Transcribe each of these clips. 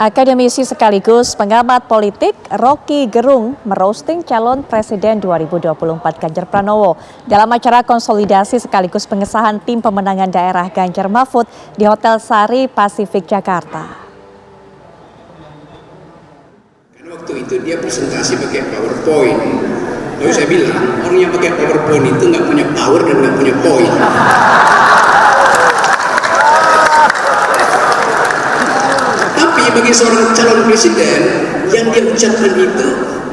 Akademisi sekaligus pengamat politik Rocky Gerung merosting calon Presiden 2024 Ganjar Pranowo dalam acara konsolidasi sekaligus pengesahan tim pemenangan daerah Ganjar Mahfud di Hotel Sari Pasifik Jakarta. Karena waktu itu dia presentasi pakai PowerPoint. Lalu saya bilang, orang yang pakai PowerPoint itu nggak punya power dan nggak punya point. Tapi bagi seorang calon presiden, yang dia ucapkan itu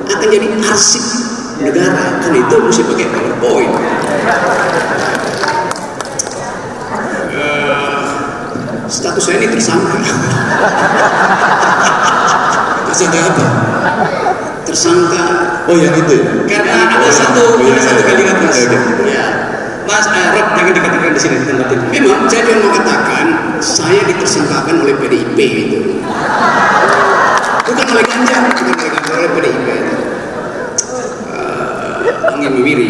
akan jadi arsip negara. Karena itu mesti pakai PowerPoint. Status saya ini tersangka. Tersangka apa? Tersangka. Oh yang itu. Karena ada satu kalimat mas. Ya, Mas Rob jangan dikatakan di sini di tempat itu. Memang saya cuma mau katakan saya ditersangkakan oleh PDIP itu. Bukan oleh Ganjar, oleh PDIP itu. Angin memiri.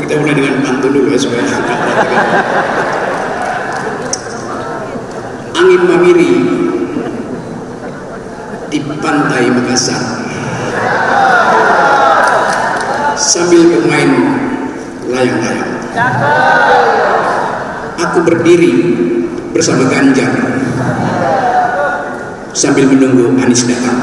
Kita mulai dengan pantun dulu ya supaya angin memiri di pantai Makassar sambil bermain layang-layang. Aku berdiri bersama Ganjar sambil menunggu Anies datang.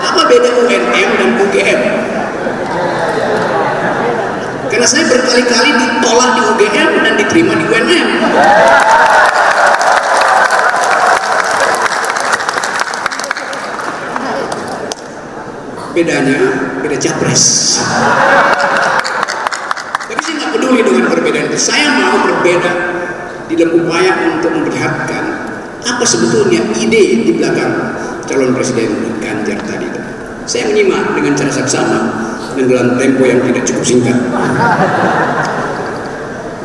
Apa beda UNM dan UGM? Karena saya berkali-kali ditolak di UGM dan diterima di UNM. Bedanya, beda capres. Tapi saya nggak peduli dengan perbedaan itu. Saya mau berbeda di dalam upaya untuk memperlihatkan apa sebetulnya ide di belakang calon presiden Ganjar tadi. Saya menyimak dengan cara saksama dan dalam tempo yang tidak cukup singkat.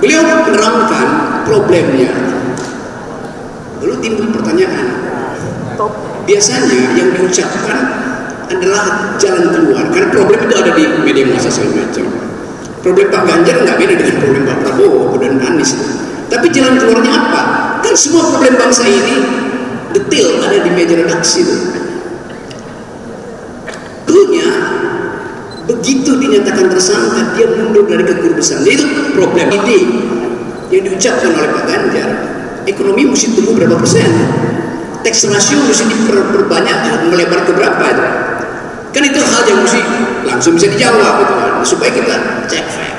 Beliau menerangkan problemnya. Lalu timbul pertanyaan. Biasanya yang diucapkan adalah jalan keluar. Karena problem itu ada di media massa segala macam. Problem Pak Ganjar nggak beda dengan problem Pak Prabowo dan Anies. Tapi jalan keluarnya apa? Kan semua problem bangsa ini detail ada di meja redaksi itu. Dulunya begitu dinyatakan tersangka dia mundur dari kekurdusan. Itu problem ide yang diucapkan oleh Pak Ganjar. Ekonomi mesti tumbuh berapa persen? Tax ratio mesti diperbanyak, melebar ke berapa itu? Kan itu hal yang mesti langsung bisa dijawab gitu kan, supaya kita cek fact.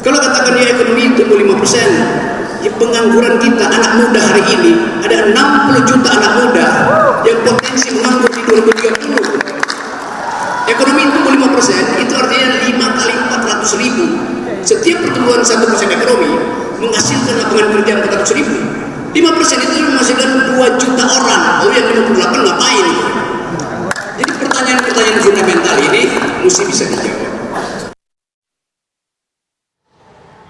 Kalau katakan ya ekonomi tumbuh 5%, ya pengangguran kita anak muda hari ini ada 60 juta anak muda yang potensi menganggur di 2030. Ekonomi tumbuh 5%, itu artinya 5 kali 400 ribu. Setiap pertumbuhan 1% ekonomi menghasilkan lapangan kerja 400 ribu. 5% itu menghasilkan 2 juta orang. Oh yang 50%